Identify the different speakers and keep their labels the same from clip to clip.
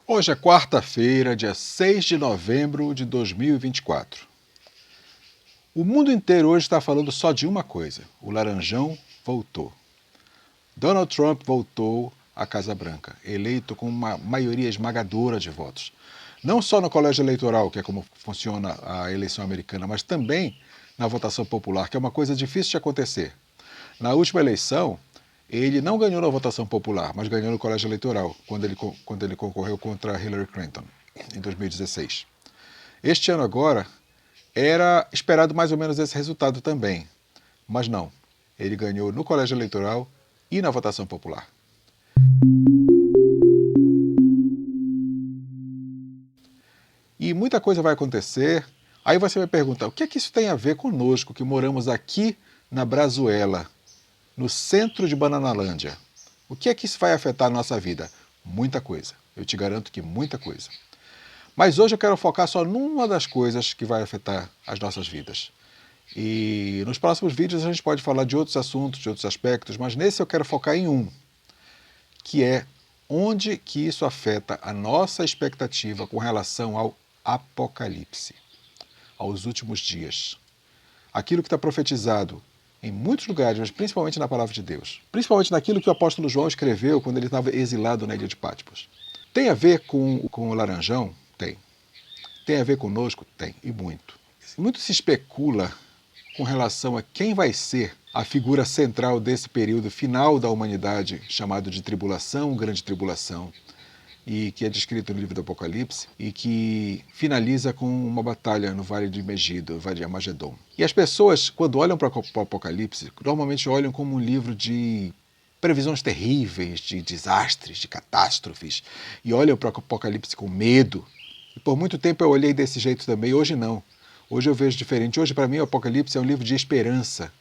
Speaker 1: Hoje é quarta-feira, dia 6 de novembro de 2024. O mundo inteiro hoje está falando só de uma coisa: o Laranjão voltou. Donald Trump voltou à Casa Branca, eleito com uma maioria esmagadora de votos. Não só no colégio eleitoral, que é como funciona a eleição americana, mas também na votação popular, que é uma coisa difícil de acontecer. Na última eleição, ele não ganhou na votação popular, mas ganhou no colégio eleitoral, quando ele concorreu contra Hillary Clinton, em 2016. Este ano agora, era esperado mais ou menos esse resultado também, mas não. Ele ganhou no colégio eleitoral e na votação popular. E muita coisa vai acontecer. Aí você vai perguntar, o que é que isso tem a ver conosco, que moramos aqui na Brazuela, no centro de Bananalândia? O que é que isso vai afetar a nossa vida? Muita coisa. Eu te garanto que muita coisa. Mas hoje eu quero focar só numa das coisas que vai afetar as nossas vidas. E nos próximos vídeos a gente pode falar de outros assuntos, de outros aspectos, mas nesse eu quero focar em um, que é onde que isso afeta a nossa expectativa com relação ao Apocalipse, aos últimos dias. Aquilo que está profetizado em muitos lugares, mas principalmente na Palavra de Deus. Principalmente naquilo que o apóstolo João escreveu quando ele estava exilado na ilha de Patmos. Tem a ver com o Laranjão? Tem. Tem a ver conosco? Tem, e muito. Muito se especula com relação a quem vai ser a figura central desse período final da humanidade, chamado de tribulação, grande tribulação, e que é descrito no livro do Apocalipse, e que finaliza com uma batalha no Vale de Megido, Vale de Armagedon. E as pessoas, quando olham para o Apocalipse, normalmente olham como um livro de previsões terríveis, de desastres, de catástrofes, e olham para o Apocalipse com medo. E por muito tempo eu olhei desse jeito também, hoje não. Hoje eu vejo diferente. Hoje, para mim, o Apocalipse é um livro de esperança.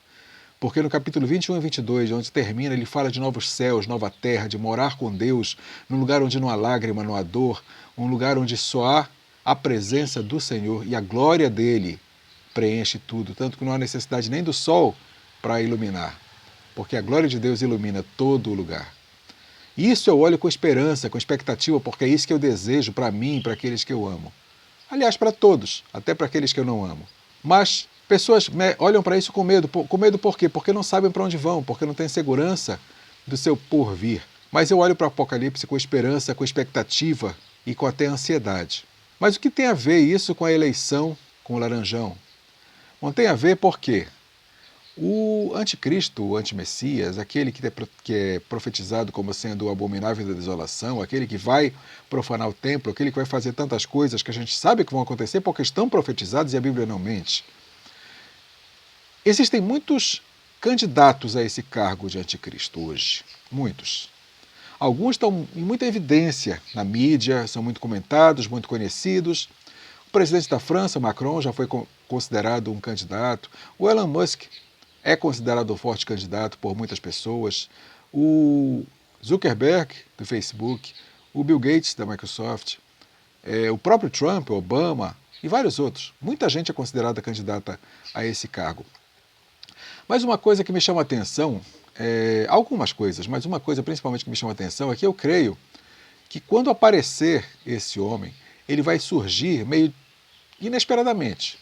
Speaker 1: Porque no capítulo 21 e 22, onde termina, ele fala de novos céus, nova terra, de morar com Deus, num lugar onde não há lágrima, não há dor, um lugar onde só há a presença do Senhor e a glória dele preenche tudo, tanto que não há necessidade nem do sol para iluminar, porque a glória de Deus ilumina todo o lugar. Isso eu olho com esperança, com expectativa, porque é isso que eu desejo para mim e para aqueles que eu amo. Aliás, para todos, até para aqueles que eu não amo. Mas pessoas olham para isso com medo. Com medo por quê? Porque não sabem para onde vão, porque não têm segurança do seu porvir. Mas eu olho para o Apocalipse com esperança, com expectativa e com até ansiedade. Mas o que tem a ver isso com a eleição com o Laranjão? Não tem a ver porque o anticristo, o antimessias, aquele que é profetizado como sendo o abominável da desolação, aquele que vai profanar o templo, aquele que vai fazer tantas coisas que a gente sabe que vão acontecer porque estão profetizados e a Bíblia não mente. Existem muitos candidatos a esse cargo de anticristo hoje, muitos. Alguns estão em muita evidência na mídia, são muito comentados, muito conhecidos. O presidente da França, Macron, já foi considerado um candidato. O Elon Musk é considerado um forte candidato por muitas pessoas. O Zuckerberg, do Facebook, o Bill Gates, da Microsoft, o próprio Trump, Obama e vários outros. Muita gente é considerada candidata a esse cargo. Mas uma coisa que me chama a atenção, algumas coisas, mas uma coisa principalmente que me chama a atenção é que eu creio que quando aparecer esse homem, ele vai surgir meio inesperadamente.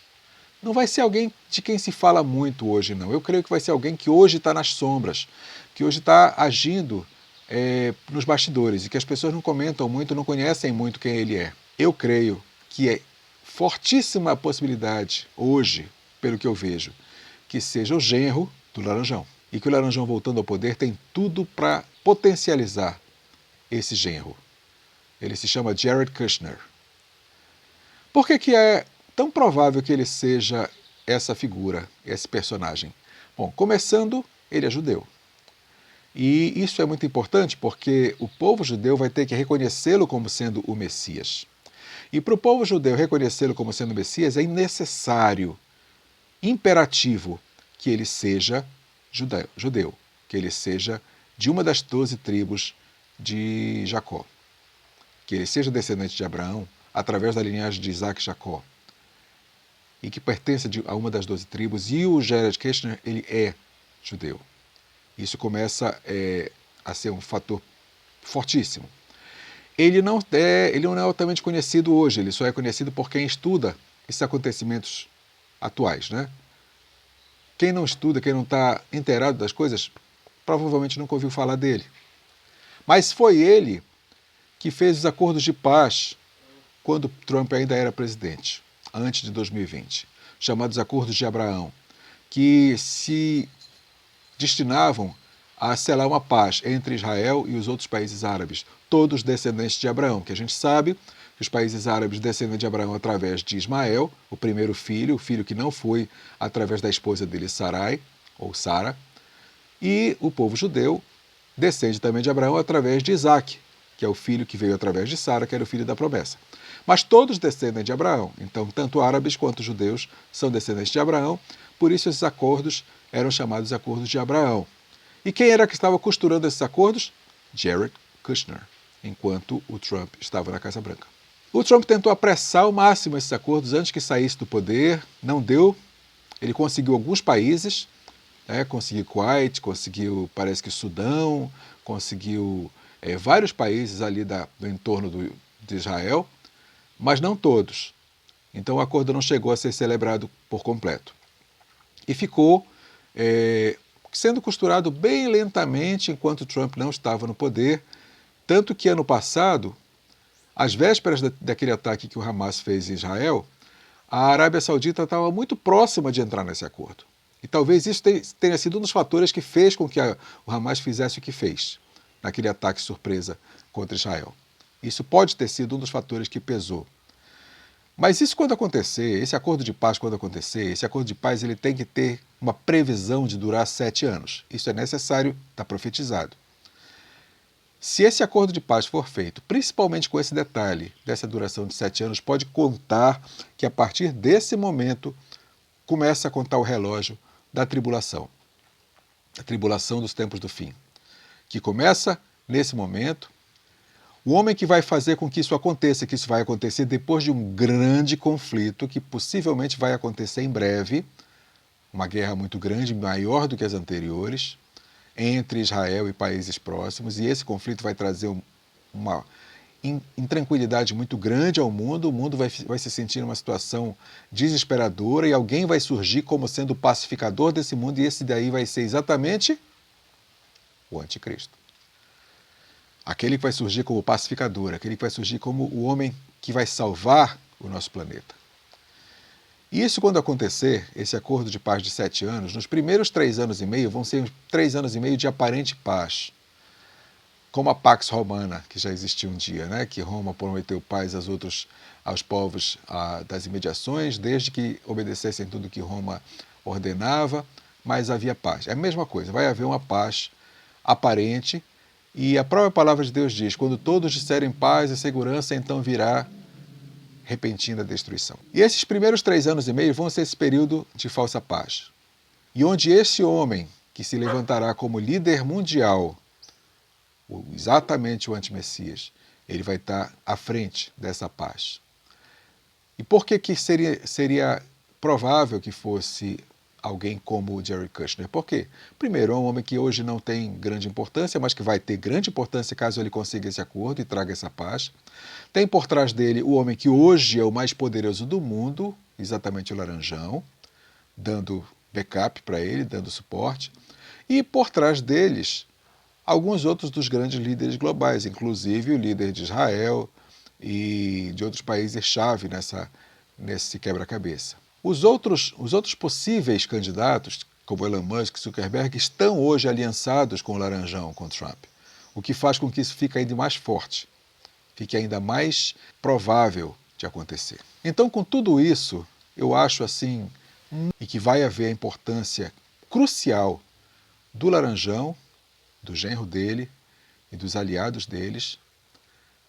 Speaker 1: Não vai ser alguém de quem se fala muito hoje, não. Eu creio que vai ser alguém que hoje está nas sombras, que hoje está agindo nos bastidores e que as pessoas não comentam muito, não conhecem muito quem ele é. Eu creio que é fortíssima a possibilidade, hoje, pelo que eu vejo, que seja o genro do Laranjão. E que o Laranjão, voltando ao poder, tem tudo para potencializar esse genro. Ele se chama Jared Kushner. Por que é tão provável que ele seja essa figura, esse personagem? Bom, começando, ele é judeu. E isso é muito importante porque o povo judeu vai ter que reconhecê-lo como sendo o Messias. E para o povo judeu reconhecê-lo como sendo o Messias é necessário, imperativo, que ele seja judeu, que ele seja de uma das 12 tribos de Jacó, que ele seja descendente de Abraão através da linhagem de Isaac e Jacó, e que pertence a uma das 12 tribos, e o Jared Kushner, ele é judeu. Isso começa a ser um fator fortíssimo. ele não é altamente conhecido hoje, ele só é conhecido por quem estuda esses acontecimentos atuais, né? Quem não estuda, quem não está inteirado das coisas, provavelmente nunca ouviu falar dele. Mas foi ele que fez os acordos de paz quando Trump ainda era presidente, antes de 2020, chamados Acordos de Abraão, que se destinavam a selar uma paz entre Israel e os outros países árabes, todos descendentes de Abraão, que a gente sabe que os países árabes descendem de Abraão através de Ismael, o primeiro filho, o filho que não foi através da esposa dele, Sarai, ou Sara, e o povo judeu descende também de Abraão através de Isaac, que é o filho que veio através de Sara, que era o filho da promessa. Mas todos descendem de Abraão, então tanto árabes quanto judeus são descendentes de Abraão, por isso esses acordos eram chamados Acordos de Abraão. E quem era que estava costurando esses acordos? Jared Kushner, enquanto o Trump estava na Casa Branca. O Trump tentou apressar ao máximo esses acordos antes que saísse do poder, não deu. Ele conseguiu alguns países, conseguiu Kuwait, conseguiu, parece que Sudão, conseguiu vários países ali do entorno de Israel, mas não todos. Então o acordo não chegou a ser celebrado por completo. E ficou sendo costurado bem lentamente enquanto Trump não estava no poder, tanto que ano passado, às vésperas daquele ataque que o Hamas fez em Israel, a Arábia Saudita estava muito próxima de entrar nesse acordo. E talvez isso tenha sido um dos fatores que fez com que o Hamas fizesse o que fez, naquele ataque surpresa contra Israel. Isso pode ter sido um dos fatores que pesou. Mas isso quando acontecer, esse acordo de paz quando acontecer, esse acordo de paz ele tem que ter uma previsão de durar 7 anos. Isso é necessário, está profetizado. Se esse acordo de paz for feito, principalmente com esse detalhe dessa duração de 7 anos, pode contar que a partir desse momento começa a contar o relógio da tribulação. A tribulação dos tempos do fim. Que começa nesse momento. O homem que vai fazer com que isso aconteça, que isso vai acontecer depois de um grande conflito, que possivelmente vai acontecer em breve, uma guerra muito grande, maior do que as anteriores, entre Israel e países próximos, e esse conflito vai trazer uma intranquilidade muito grande ao mundo, o mundo vai se sentir numa situação desesperadora e alguém vai surgir como sendo o pacificador desse mundo, e esse daí vai ser exatamente o anticristo. Aquele que vai surgir como pacificador, aquele que vai surgir como o homem que vai salvar o nosso planeta. E isso quando acontecer, esse acordo de paz de 7 anos, nos primeiros 3 anos e meio vão ser 3 anos e meio de aparente paz. Como a Pax Romana, que já existiu um dia, né? Que Roma prometeu paz aos povos das imediações, desde que obedecessem tudo que Roma ordenava, mas havia paz. É a mesma coisa, vai haver uma paz aparente, e a própria palavra de Deus diz, quando todos disserem paz e segurança, então virá repentina destruição. E esses primeiros 3 anos e meio vão ser esse período de falsa paz. E onde esse homem, que se levantará como líder mundial, exatamente o antimessias, ele vai estar à frente dessa paz. E por que seria provável que fosse alguém como o Jared Kushner? Por quê? Primeiro, é um homem que hoje não tem grande importância, mas que vai ter grande importância caso ele consiga esse acordo e traga essa paz. Tem por trás dele o homem que hoje é o mais poderoso do mundo, exatamente o Laranjão, dando backup para ele, dando suporte. E por trás deles, alguns outros dos grandes líderes globais, inclusive o líder de Israel e de outros países-chave nesse quebra-cabeça. Os outros possíveis candidatos, como Elon Musk e Zuckerberg, estão hoje aliançados com o Laranjão, com Trump, o que faz com que isso fique ainda mais forte, fique ainda mais provável de acontecer. Então, com tudo isso, eu acho assim, e que vai haver a importância crucial do Laranjão, do genro dele e dos aliados deles,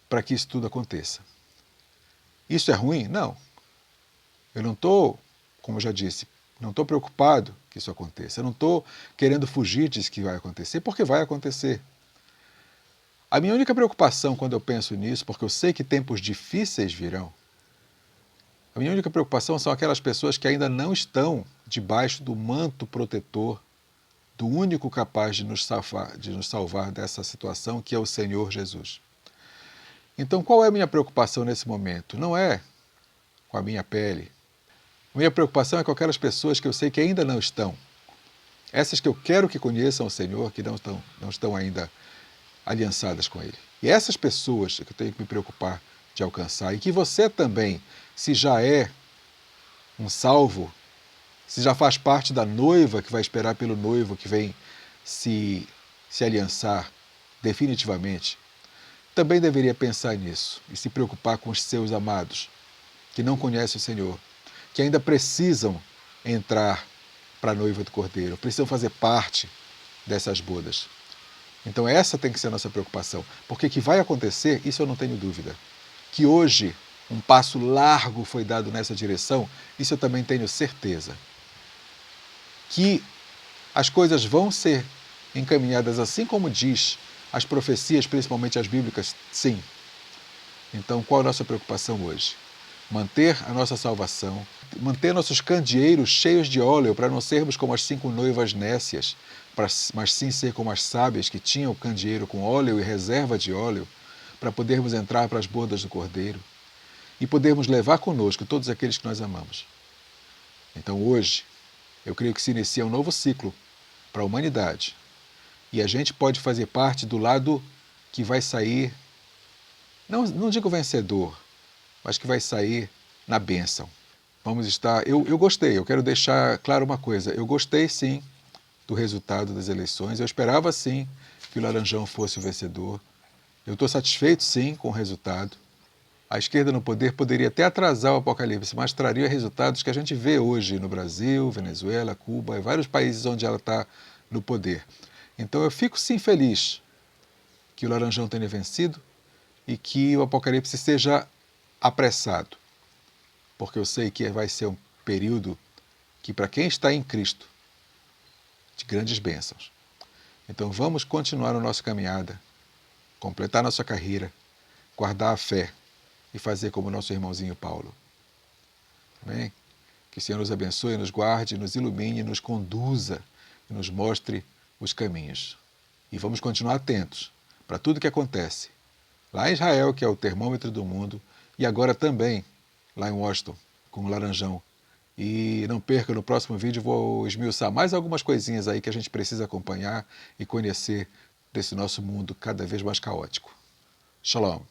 Speaker 1: para que isso tudo aconteça. Isso é ruim? Não. Eu não estou, como eu já disse, não estou preocupado que isso aconteça. Eu não estou querendo fugir disso que vai acontecer, porque vai acontecer. A minha única preocupação quando eu penso nisso, porque eu sei que tempos difíceis virão, a minha única preocupação são aquelas pessoas que ainda não estão debaixo do manto protetor do único capaz de nos salvar dessa situação, que é o Senhor Jesus. Então qual é a minha preocupação nesse momento? Não é com a minha pele. A minha preocupação é com aquelas pessoas que eu sei que ainda não estão. Essas que eu quero que conheçam o Senhor, que não estão ainda aliançadas com Ele. E essas pessoas que eu tenho que me preocupar de alcançar, e que você também, se já é um salvo, se já faz parte da noiva que vai esperar pelo noivo que vem se aliançar definitivamente, também deveria pensar nisso e se preocupar com os seus amados, que não conhecem o Senhor, que ainda precisam entrar para a noiva do Cordeiro, precisam fazer parte dessas bodas. Então essa tem que ser a nossa preocupação, porque que vai acontecer, isso eu não tenho dúvida. Que hoje um passo largo foi dado nessa direção, isso eu também tenho certeza. Que as coisas vão ser encaminhadas assim como diz as profecias, principalmente as bíblicas, sim. Então qual a nossa preocupação hoje? Manter a nossa salvação, manter nossos candeeiros cheios de óleo para não sermos como as 5 noivas nécias, mas sim ser como as sábias que tinham o candeeiro com óleo e reserva de óleo, para podermos entrar para as bodas do Cordeiro e podermos levar conosco todos aqueles que nós amamos. Então hoje, eu creio que se inicia um novo ciclo para a humanidade e a gente pode fazer parte do lado que vai sair, não digo vencedor, mas que vai sair na bênção. Vamos estar. Eu gostei, eu quero deixar claro uma coisa. Eu gostei sim do resultado das eleições. Eu esperava sim que o Laranjão fosse o vencedor. Eu estou satisfeito sim com o resultado. A esquerda no poder poderia até atrasar o apocalipse, mas traria resultados que a gente vê hoje no Brasil, Venezuela, Cuba e vários países onde ela está no poder. Então eu fico sim feliz que o Laranjão tenha vencido e que o apocalipse seja apressado, porque eu sei que vai ser um período que, para quem está em Cristo, de grandes bênçãos. Então vamos continuar a nossa caminhada, completar nossa carreira, guardar a fé e fazer como nosso irmãozinho Paulo. Amém? Que o Senhor nos abençoe, nos guarde, nos ilumine, nos conduza e nos mostre os caminhos. E vamos continuar atentos para tudo que acontece lá em Israel, que é o termômetro do mundo, e agora também lá em Washington, com o Laranjão. E não perca, no próximo vídeo vou esmiuçar mais algumas coisinhas aí que a gente precisa acompanhar e conhecer desse nosso mundo cada vez mais caótico. Shalom.